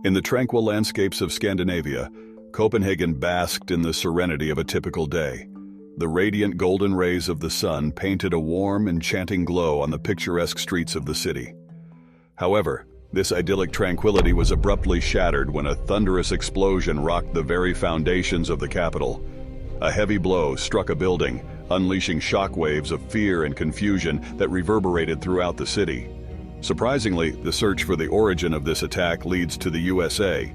In the tranquil landscapes of Scandinavia, Copenhagen basked in the serenity of a typical day. The radiant golden rays of the sun painted a warm, enchanting glow on the picturesque streets of the city. However, this idyllic tranquility was abruptly shattered when a thunderous explosion rocked the very foundations of the capital. A heavy blow struck a building, unleashing shockwaves of fear and confusion that reverberated throughout the city. Surprisingly, the search for the origin of this attack leads to the USA,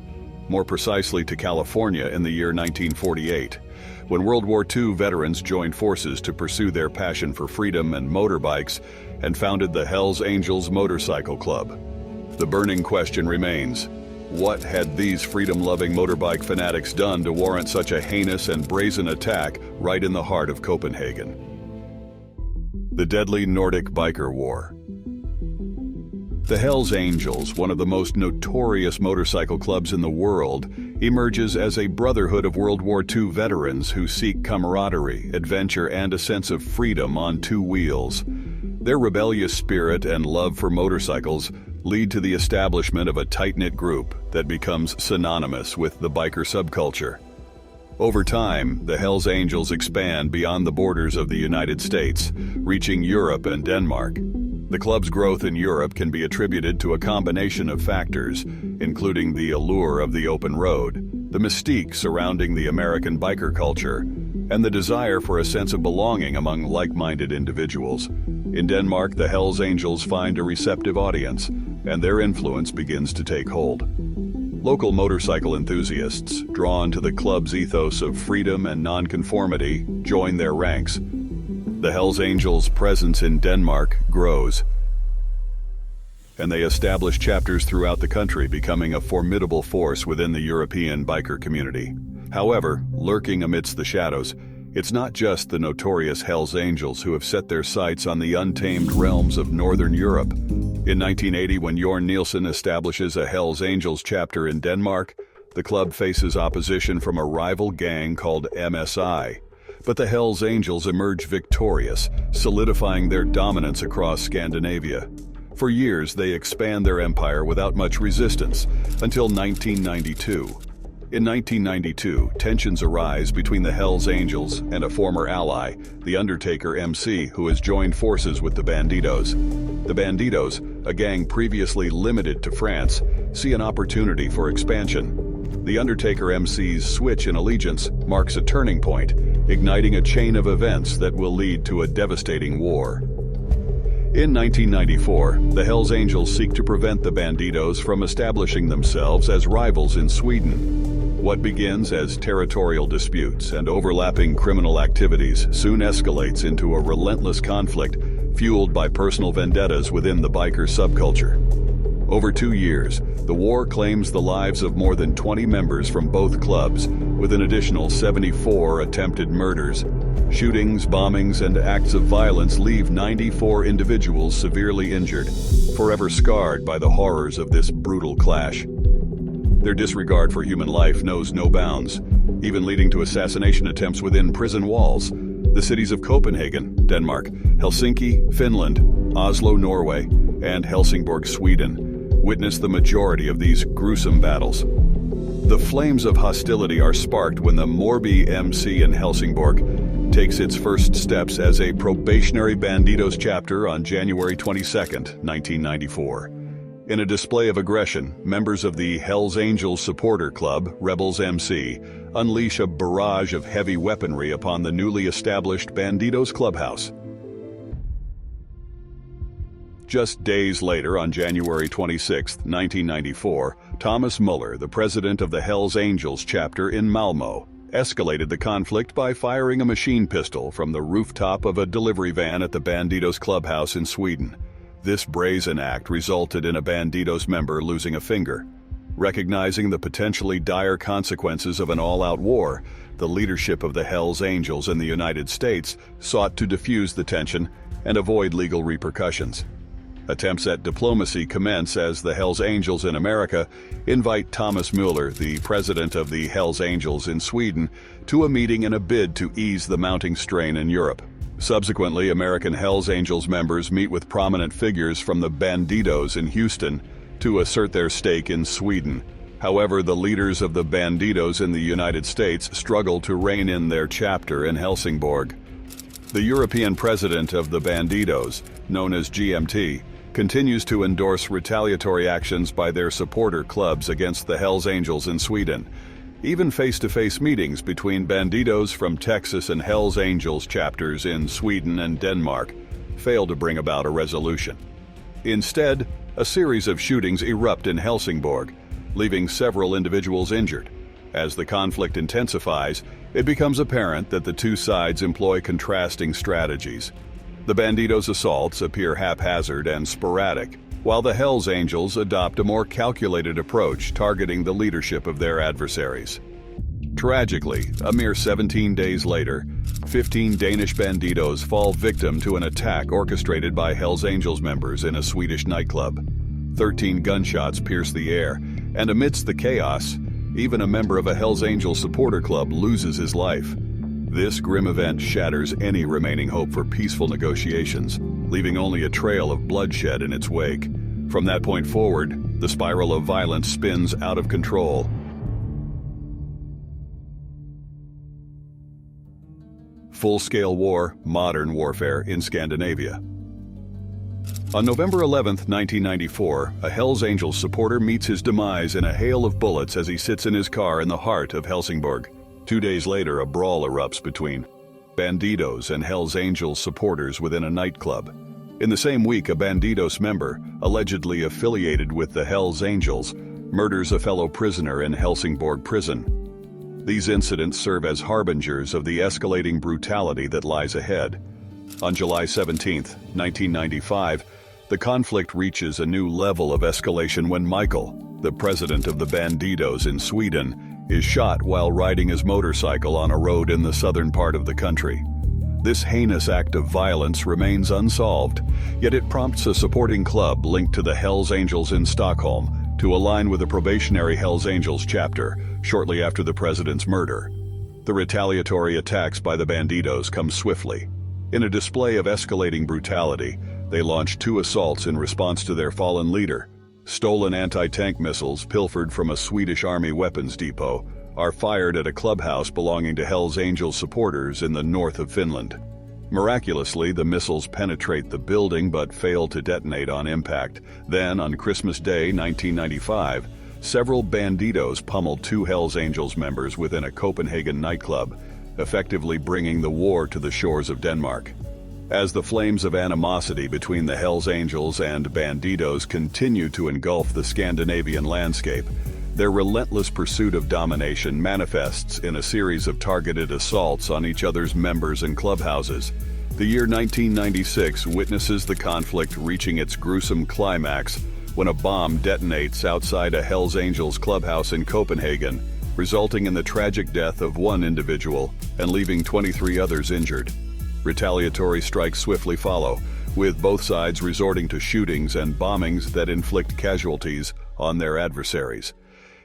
more precisely to California in the year 1948, when World War II veterans joined forces to pursue their passion for freedom and motorbikes and founded the Hells Angels Motorcycle Club. The burning question remains: what had these freedom-loving motorbike fanatics done to warrant such a heinous and brazen attack right in the heart of Copenhagen? The deadly Nordic biker war. The Hells Angels, one of the most notorious motorcycle clubs in the world, emerges as a brotherhood of World War II veterans who seek camaraderie, adventure, and a sense of freedom on two wheels. Their rebellious spirit and love for motorcycles lead to the establishment of a tight-knit group that becomes synonymous with the biker subculture. Over time, the Hells Angels expand beyond the borders of the United States, reaching Europe and Denmark. The club's growth in Europe can be attributed to a combination of factors, including the allure of the open road, the mystique surrounding the American biker culture, and the desire for a sense of belonging among like-minded individuals. In Denmark, the Hells Angels find a receptive audience, and their influence begins to take hold. Local motorcycle enthusiasts, drawn to the club's ethos of freedom and nonconformity, join their ranks. The Hells Angels' presence in Denmark grows, and they establish chapters throughout the country, becoming a formidable force within the European biker community. However, lurking amidst the shadows, it's not just the notorious Hells Angels who have set their sights on the untamed realms of Northern Europe. In 1980, when Jorn Nielsen establishes a Hells Angels chapter in Denmark, the club faces opposition from a rival gang called MSI. But the Hells Angels emerge victorious, solidifying their dominance across Scandinavia. For years, they expand their empire without much resistance, until 1992. In 1992, tensions arise between the Hells Angels and a former ally, the Undertaker MC, who has joined forces with the Bandidos. The Bandidos, a gang previously limited to France, see an opportunity for expansion. The Undertaker MC's switch in allegiance marks a turning point, igniting a chain of events that will lead to a devastating war. In 1994, the Hells Angels seek to prevent the Bandidos from establishing themselves as rivals in Sweden. What begins as territorial disputes and overlapping criminal activities soon escalates into a relentless conflict fueled by personal vendettas within the biker subculture. Over 2 years, the war claims the lives of more than 20 members from both clubs, with an additional 74 attempted murders. Shootings, bombings, and acts of violence leave 94 individuals severely injured, forever scarred by the horrors of this brutal clash. Their disregard for human life knows no bounds, even leading to assassination attempts within prison walls. The cities of Copenhagen, Denmark, Helsinki, Finland, Oslo, Norway, and Helsingborg, Sweden, witness the majority of these gruesome battles. The flames of hostility are sparked when the Morbi MC in Helsingborg takes its first steps as a probationary Bandidos chapter on January 22, 1994. In a display of aggression, members of the Hells Angels supporter club, Rebels MC, unleash a barrage of heavy weaponry upon the newly established Bandidos clubhouse. Just days later, on January 26, 1994, Thomas Muller, the president of the Hells Angels chapter in Malmö, escalated the conflict by firing a machine pistol from the rooftop of a delivery van at the Bandidos clubhouse in Sweden. This brazen act resulted in a Bandidos member losing a finger. Recognizing the potentially dire consequences of an all-out war, the leadership of the Hells Angels in the United States sought to defuse the tension and avoid legal repercussions. Attempts at diplomacy commence as the Hells Angels in America invite Thomas Muller, the president of the Hells Angels in Sweden, to a meeting in a bid to ease the mounting strain in Europe. Subsequently, American Hells Angels members meet with prominent figures from the Bandidos in Houston to assert their stake in Sweden. However, the leaders of the Bandidos in the United States struggle to rein in their chapter in Helsingborg. The European president of the Bandidos, known as GMT, continues to endorse retaliatory actions by their supporter clubs against the Hells Angels in Sweden. Even face-to-face meetings between Bandidos from Texas and Hells Angels chapters in Sweden and Denmark fail to bring about a resolution. Instead, a series of shootings erupt in Helsingborg, leaving several individuals injured. As the conflict intensifies, it becomes apparent that the two sides employ contrasting strategies. The Bandidos' assaults appear haphazard and sporadic, while the Hells Angels adopt a more calculated approach targeting the leadership of their adversaries. Tragically, a mere 17 days later, 15 Danish Bandidos fall victim to an attack orchestrated by Hells Angels members in a Swedish nightclub. 13 gunshots pierce the air, and amidst the chaos, even a member of a Hells Angels supporter club loses his life. This grim event shatters any remaining hope for peaceful negotiations, leaving only a trail of bloodshed in its wake. From that point forward, the spiral of violence spins out of control. Full-scale war, modern warfare in Scandinavia. On November 11, 1994, a Hells Angels supporter meets his demise in a hail of bullets as he sits in his car in the heart of Helsingborg. 2 days later, a brawl erupts between Bandidos and Hells Angels supporters within a nightclub. In the same week, a Bandidos member, allegedly affiliated with the Hells Angels, murders a fellow prisoner in Helsingborg prison. These incidents serve as harbingers of the escalating brutality that lies ahead. On July 17, 1995, the conflict reaches a new level of escalation when Michael, the president of the Bandidos in Sweden, is shot while riding his motorcycle on a road in the southern part of the country. This heinous act of violence remains unsolved, yet it prompts a supporting club linked to the Hells Angels in Stockholm to align with the probationary Hells Angels chapter shortly after the president's murder. The retaliatory attacks by the Bandidos come swiftly. In a display of escalating brutality, they launch 2 assaults in response to their fallen leader. Stolen anti-tank missiles pilfered from a Swedish Army weapons depot are fired at a clubhouse belonging to Hells Angels supporters in the north of Finland. Miraculously, the missiles penetrate the building but fail to detonate on impact. Then, on Christmas Day 1995, several Bandidos pummeled 2 Hells Angels members within a Copenhagen nightclub, effectively bringing the war to the shores of Denmark. As the flames of animosity between the Hells Angels and Bandidos continue to engulf the Scandinavian landscape, their relentless pursuit of domination manifests in a series of targeted assaults on each other's members and clubhouses. The year 1996 witnesses the conflict reaching its gruesome climax when a bomb detonates outside a Hells Angels clubhouse in Copenhagen, resulting in the tragic death of 1 individual and leaving 23 others injured. Retaliatory strikes swiftly follow, with both sides resorting to shootings and bombings that inflict casualties on their adversaries.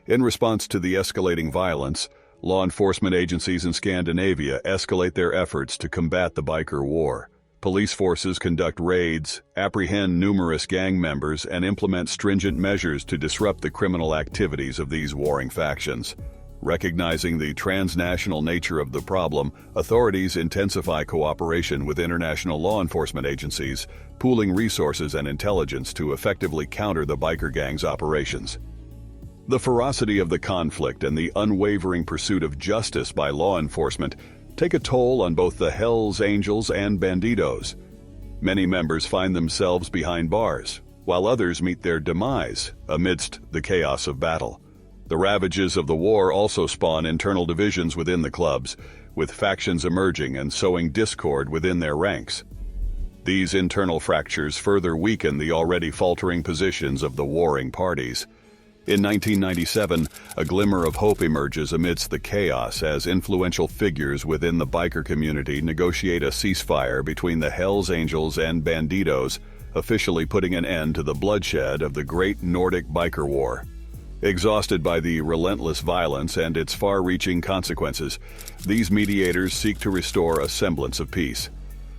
In response to the escalating violence, law enforcement agencies in Scandinavia escalate their efforts to combat the biker war. Police forces conduct raids, apprehend numerous gang members, and implement stringent measures to disrupt the criminal activities of these warring factions. Recognizing the transnational nature of the problem, authorities intensify cooperation with international law enforcement agencies, pooling resources and intelligence to effectively counter the biker gangs' operations. The ferocity of the conflict and the unwavering pursuit of justice by law enforcement take a toll on both the Hells Angels and Bandidos. Many members find themselves behind bars, while others meet their demise amidst the chaos of battle. The ravages of the war also spawn internal divisions within the clubs, with factions emerging and sowing discord within their ranks. These internal fractures further weaken the already faltering positions of the warring parties. In 1997, a glimmer of hope emerges amidst the chaos as influential figures within the biker community negotiate a ceasefire between the Hells Angels and Bandidos, officially putting an end to the bloodshed of the Great Nordic Biker War. Exhausted by the relentless violence and its far-reaching consequences, these mediators seek to restore a semblance of peace.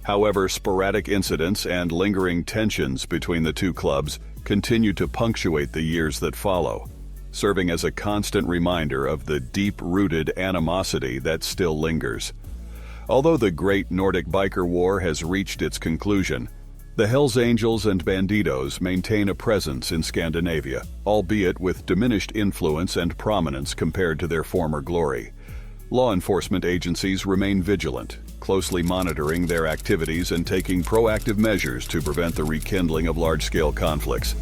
However, sporadic incidents and lingering tensions between the two clubs continue to punctuate the years that follow. serving as a constant reminder of the deep-rooted animosity that still lingers. Although the Great Nordic Biker War has reached its conclusion, the Hells Angels and Bandidos maintain a presence in Scandinavia, albeit with diminished influence and prominence compared to their former glory. Law enforcement agencies remain vigilant, closely monitoring their activities and taking proactive measures to prevent the rekindling of large-scale conflicts.